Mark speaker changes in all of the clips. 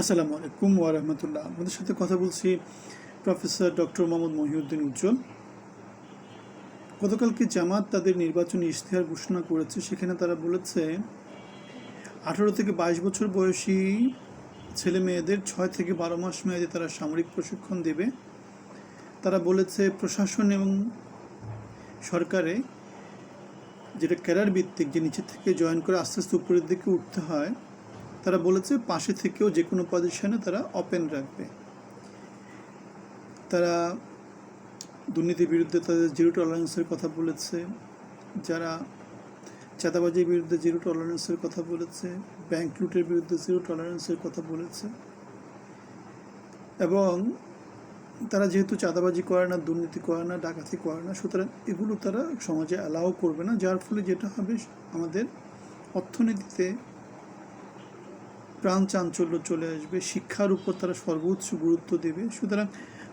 Speaker 1: আসসালামু আলাইকুম ওয়া রাহমাতুল্লাহ। আমাদের সাথে কথা বলছি প্রফেসর ডক্টর মোহাম্মদ মহিউদ্দিন উজ্জ্বল। গতকালকে জামাত তাদের নির্বাচনী ইশতেহার ঘোষণা করেছে। সেখানে তারা বলেছে 18 থেকে 22 বছর বয়সী ছেলে মেয়েদের 6 থেকে 12 মাস মেয়াদে তারা সামরিক প্রশিক্ষণ দেবে। তারা বলেছে প্রশাসন এবং সরকারে যেটা ক্যাডার ভিত্তিক, যে নিচে থেকে জয়েন করে আস্তে আস্তে উপরের দিকে উঠতে হয়, তারা বলেছে পাশে থেকেও যে কোনো পজিশনে তারা ওপেন রাখবে। তারা দুর্নীতির বিরুদ্ধে তাদের জিরো টলারেন্সের কথা বলেছে, যারা চাঁদাবাজির বিরুদ্ধে জিরো টলারেন্সের কথা বলেছে, ব্যাংক লুটের বিরুদ্ধে জিরো টলারেন্সের কথা বলেছে। এবং তারা যেহেতু চাঁদাবাজি করে না, দুর্নীতি করে না, ডাকাতি করে না, সুতরাং এগুলো তারা সমাজে অ্যালাউ করবে না, যার ফলে যেটা হবে আমাদের অর্থনীতিতে প্রাণ চাঞ্চল্য চলে আসবে, শিক্ষার উপর তারা সর্বোচ্চ গুরুত্ব দেবে। সুতরাং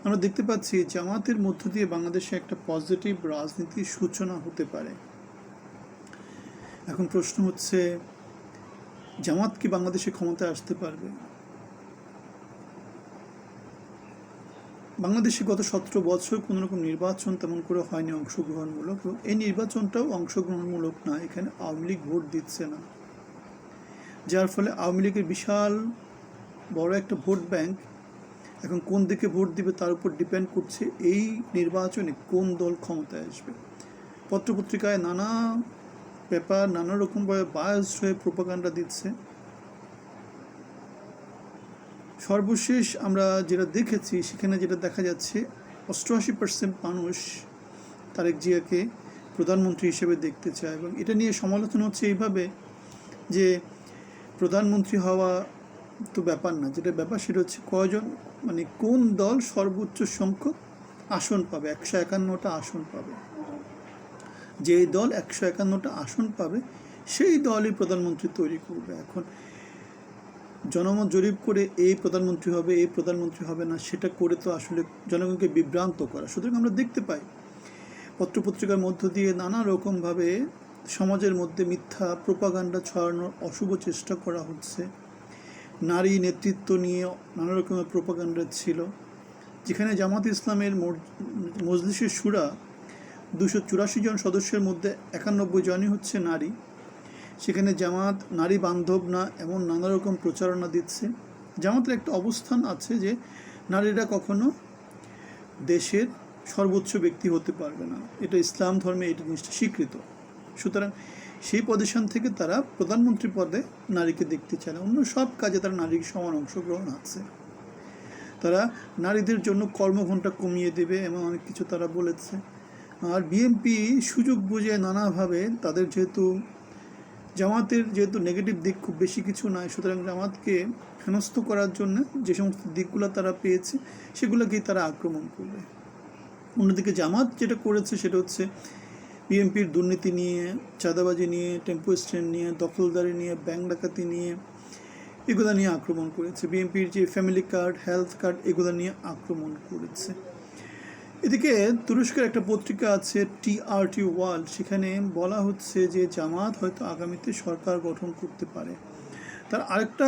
Speaker 1: আমরা দেখতে পাচ্ছি জামাতের মধ্য দিয়ে বাংলাদেশে একটা পজিটিভ রাজনীতির সূচনা হতে পারে। এখন প্রশ্ন হচ্ছে, জামাত কি বাংলাদেশে ক্ষমতায় আসতে পারবে? বাংলাদেশে গত 17 বছর কোনো রকম নির্বাচন তেমন করে হয়নি অংশগ্রহণমূলক। এই নির্বাচনটাও অংশগ্রহণমূলক না, এখানে আওয়ামী লীগ ভোট দিচ্ছে না, যার ফলে আওয়ামী লীগের বিশাল বড় একটা ভোট ব্যাংক এখন কোন দিকে ভোট দিবে তার উপর ডিপেন্ড করছে এই নির্বাচনে কোন দল ক্ষমতায় আসবে। পত্রপত্রিকায় নানা পেপার নানা রকমভাবে বায়াসড হয়ে প্রোপাগান্ডা দিচ্ছে। সর্বশেষ আমরা যেটা দেখেছি সেখানে যেটা দেখা যাচ্ছে 88% মানুষ তারেক জিয়াকে প্রধানমন্ত্রী হিসেবে দেখতে চায়, এবং এটা নিয়ে সমালোচনা হচ্ছে এইভাবে যে প্রধানমন্ত্রী হওয়া তো ব্যাপার না, যেটা ব্যাপার সেটা হচ্ছে কয়জন, মানে কোন দল সর্বোচ্চ সংখ্যক আসন পাবে, 151টা আসন পাবে। যে দল 151টা আসন পাবে সেই দলই প্রধানমন্ত্রী তৈরি করবে। এখন জনমত জরিপ করে এই প্রধানমন্ত্রী হবে, এই প্রধানমন্ত্রী হবে না, সেটা করে তো আসলে জনগণকে বিভ্রান্ত করা। সুতরাং আমরা দেখতে পাই পত্রপত্রিকার মধ্য দিয়ে নানা রকমভাবে সমাজের মধ্যে মিথ্যা প্রোপাগান্ডা ছড়ানোর অশুভ চেষ্টা করা হচ্ছে। নারী নেতৃত্ব নিয়ে নানা রকমের প্রোপাগান্ডা ছিল, যেখানে জামাত ইসলামের মজলিসে শুরা 284 জন সদস্যের মধ্যে 91 জনই হচ্ছে নারী। সেখানে জামাত নারী বান্ধব না এমন নানা রকম প্রচারণা দিচ্ছে। জামাতের একটা অবস্থান আছে যে নারীরা কখনো দেশের সর্বোচ্চ ব্যক্তি হতে পারবে না, এটা ইসলাম ধর্মে এই জিনিসটা স্বীকৃত। সুতরাং সেই পজিশন থেকে তারা প্রধানমন্ত্রী পদে নারীকে দেখতে চায় না, অন্য সব কাজে তারা নারীর সমান অংশগ্রহণ আছে। তারা নারীদের জন্য কর্মঘণ্টা কমিয়ে দেবে এমন অনেক কিছু তারা বলেছে। আর বিএনপি সুযোগ বুঝে নানাভাবে তাদের জামাতের যেহেতু নেগেটিভ দিক খুব বেশি কিছু নয়, সুতরাং জামাতকে হেনস্থ করার জন্য যে সমস্ত দিকগুলো তারা পেয়েছে সেগুলোকেই তারা আক্রমণ করবে। অন্যদিকে জামাত যেটা করেছে সেটা হচ্ছে বিএনপির দুর্নীতি নিয়ে, চাঁদাবাজি নিয়ে, টেম্পো স্ট্যান্ড নিয়ে, দখলদারি নিয়ে, ব্যাংক ডাকাতি নিয়ে, এগুলো নিয়ে আক্রমণ করেছে। বিএনপির যে ফ্যামিলি কার্ড, হেলথ কার্ড, এগুলো নিয়ে আক্রমণ করেছে। এদিকে তুরস্কের একটা পত্রিকা আছে টিআরটি ওয়ার্ল্ড, সেখানে বলা হচ্ছে যে জামাত হয়তো আগামীতে সরকার গঠন করতে পারে। তার আরেকটা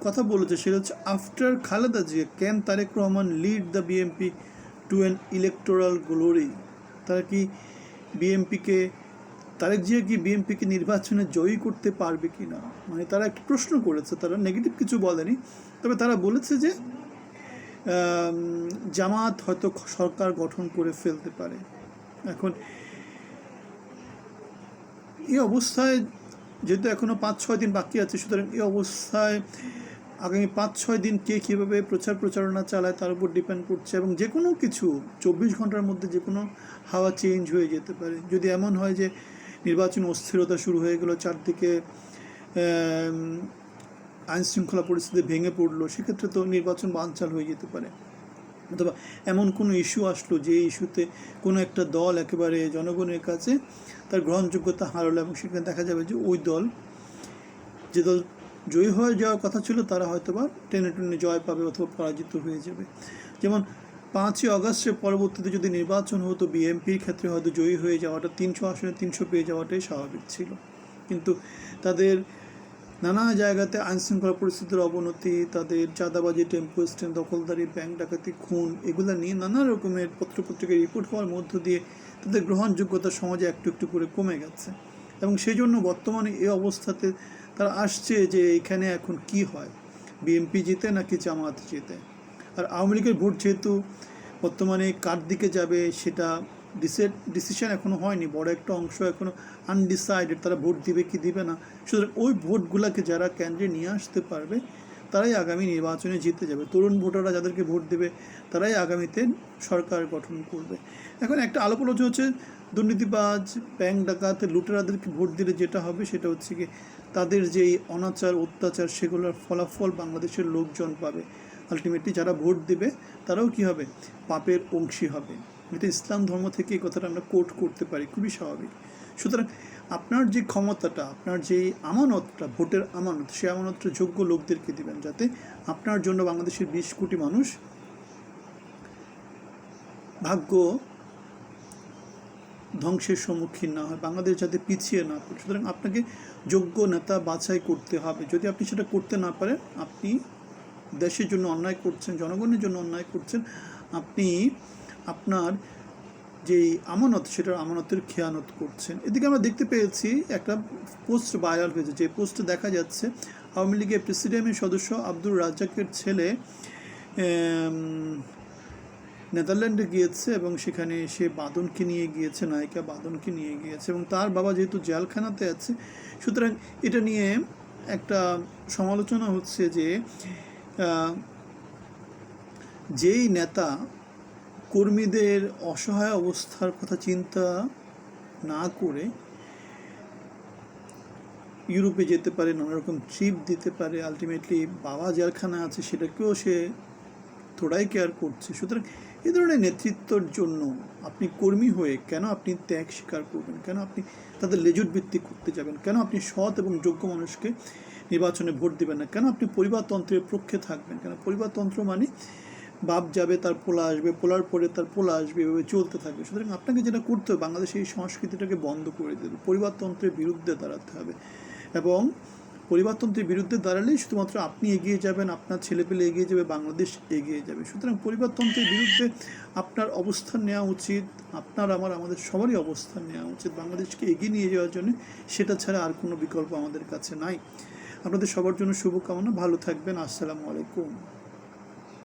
Speaker 1: কথা বলেছে সেটা হচ্ছে after Khaleda Zia can Tarique Rahman lead the BNP to an electoral glory. তারা কি বিএনপিকে, তারেক জিয়া কি বিএনপিকে নির্বাচনে জয়ী করতে পারবে কি না, মানে তারা একটা প্রশ্ন করেছে। তারা নেগেটিভ কিছু বলেনি, তবে তারা বলেছে যে জামাত হয়তো সরকার গঠন করে ফেলতে পারে। এখন এই অবস্থায় যেহেতু এখনও 5-6 দিন বাকি আছে, সুতরাং এই অবস্থায় আগামী 5-6 দিন কে কীভাবে প্রচারণা চালায় তার উপর ডিপেন্ড করছে। এবং যে কোনো কিছু 24 ঘন্টার মধ্যে যে কোনো হাওয়া চেঞ্জ হয়ে যেতে পারে। যদি এমন হয় যে নির্বাচন অস্থিরতা শুরু হয়ে গেল, চারদিকে আইনশৃঙ্খলা পরিস্থিতি ভেঙে পড়লো, সেক্ষেত্রে তো নির্বাচন বানচাল হয়ে যেতে পারে। অথবা এমন কোনো ইস্যু আসলো যে ইস্যুতে কোনো একটা দল একেবারে জনগণের কাছে তার গ্রহণযোগ্যতা হারালো, এবং সেখানে দেখা যাবে যে ওই দল, যে দল জয়ী হয়ে যাওয়ার কথা ছিল, তারা হয়তো বা টেনে টেনে জয় পাবে অথবা পরাজিত হয়ে যাবে। যেমন 5ই আগস্টের পরবর্তীতে যদি নির্বাচন হতো, বিএনপির ক্ষেত্রে হয়তো জয়ী হয়ে যাওয়াটা 300 আসনে 300 পেয়ে যাওয়াটাই স্বাভাবিক ছিল, কিন্তু তাদের নানা জায়গাতে আইনশৃঙ্খলা পরিস্থিতির অবনতি, তাদের চাঁদাবাজি, টেম্পো স্ট্যান্ড দখলদারি, ব্যাংক ডাকাতি, খুন, এগুলো নিয়ে নানা রকমের পত্রপত্রিকায় রিপোর্ট হওয়ার মধ্য দিয়ে তাদের গ্রহণযোগ্যতা সমাজে একটু একটু করে কমে গেছে। এবং সেই জন্য বর্তমানে এই অবস্থাতে তারা আসছে যে এখানে এখন কি হয়, বিএনপি জিতে নাকি জামাত জিতে। আর আওয়ামী লীগের ভোট যেহেতু বর্তমানে কার দিকে যাবে সেটা ডিসিশন এখনও হয়নি, বড় একটা অংশ এখনও আনডিসাইডেড, তারা ভোট দিবে কি দিবে না। সুতরাং ওই ভোটগুলোকে যারা কেন্দ্রে নিয়ে আসতে পারবে তারাই আগামী নির্বাচনে জিতে যাবে। তরুণ ভোটাররা যাদেরকে ভোট দেবে তারাই আগামীতে সরকার গঠন করবে। এখন একটা আলাপ আলোচনা হচ্ছে দুর্নীতিবাজ, ব্যাংক ডাকাত, লুটেরাদেরকে ভোট দিলে যেটা হবে সেটা হচ্ছে কি তাদের যেই অনাচার অত্যাচার সেগুলোর ফলাফল বাংলাদেশের লোকজন পাবে। আলটিমেটলি যারা ভোট দিবে তারাও কি হবে, পাপের অংশী হবে। এটা ইসলাম ধর্ম থেকে এই কথাটা আমরা কোট করতে পারি, খুবই স্বাভাবিক। সুতরাং আপনার যে ক্ষমতাটা, আপনার যে আমানতটা, ভোটের আমানত, সেই আমানতটা যোগ্য লোকদেরকে দিবেন, যাতে আপনার জন্য বাংলাদেশের 20 কোটি মানুষ ভাগ্য ধ্বংসের সম্মুখীন না হয়, বাংলাদেশ যাতে পিছিয়ে না পড়ে। সুতরাং আপনাকে যোগ্য নেতা বাছাই করতে হবে। যদি আপনি সেটা করতে না পারেন, আপনি দেশের জন্য অন্যায় করছেন, জনগণের জন্য অন্যায় করছেন, আপনি আপনার যেই আমানত সেটার আমানতের খেয়ানত করছেন। এদিকে আমরা দেখতে পেয়েছি একটা পোস্ট ভাইরাল হয়েছে, যে পোস্টে দেখা যাচ্ছে আওয়ামী লীগের প্রেসিডিয়ামের সদস্য আব্দুর রাজ্জাকের ছেলে নেদারল্যান্ডে গিয়েছে এবং সেখানে সে বাঁদনকে নিয়ে গিয়েছে, নায়িকা বাঁদনকে নিয়ে গিয়েছে, এবং তার বাবা যেহেতু জেলখানাতে আছে, সুতরাং এটা নিয়ে একটা সমালোচনা হচ্ছে যে যেই নেতা কর্মীদের অসহায় অবস্থার কথা চিন্তা না করে ইউরোপে যেতে পারে, নানা রকম ট্রিপ দিতে পারে, আলটিমেটলি বাবা জেলখানা আছে সেটাকেও সে থোড়াই কেয়ার করছে। সুতরাং এই ধরনের নেতৃত্বর জন্য আপনি কর্মী হয়ে কেন আপনি ত্যাগ স্বীকার করবেন, কেন আপনি তাদের লেজুট ভিত্তিক করতে যাবেন, কেন আপনি সৎ এবং যোগ্য মানুষকে নির্বাচনে ভোট দেবেন না, কেন আপনি পরিবারতন্ত্রের পক্ষে থাকবেন, কেন পরিবারতন্ত্র মানে বাপ যাবে তার পোলা আসবে, পোলার পরে তার পোলা আসবে, এভাবে চলতে থাকবে। সুতরাং আপনাকে যেটা করতে হবে, বাংলাদেশে এই সংস্কৃতিটাকে বন্ধ করে দেবে, পরিবারতন্ত্রের বিরুদ্ধে দাঁড়াতে হবে। এবং পরিবারতন্ত্রের বিরুদ্ধে দাঁড়ালেই শুধুমাত্র আপনি এগিয়ে যাবেন, আপনার ছেলেপেলে এগিয়ে যাবে, বাংলাদেশ এগিয়ে যাবে। সুতরাং পরিবারতন্ত্রের বিরুদ্ধে আপনার অবস্থান নেওয়া উচিত, আপনার আমাদের সবারই অবস্থান নেওয়া উচিত বাংলাদেশকে এগিয়ে নিয়ে যাওয়ার জন্য। সেটা ছাড়া আর কোনো বিকল্প আমাদের কাছে নাই। আপনাদের সবার জন্য শুভকামনা, ভালো থাকবেন। আসসালামু আলাইকুম।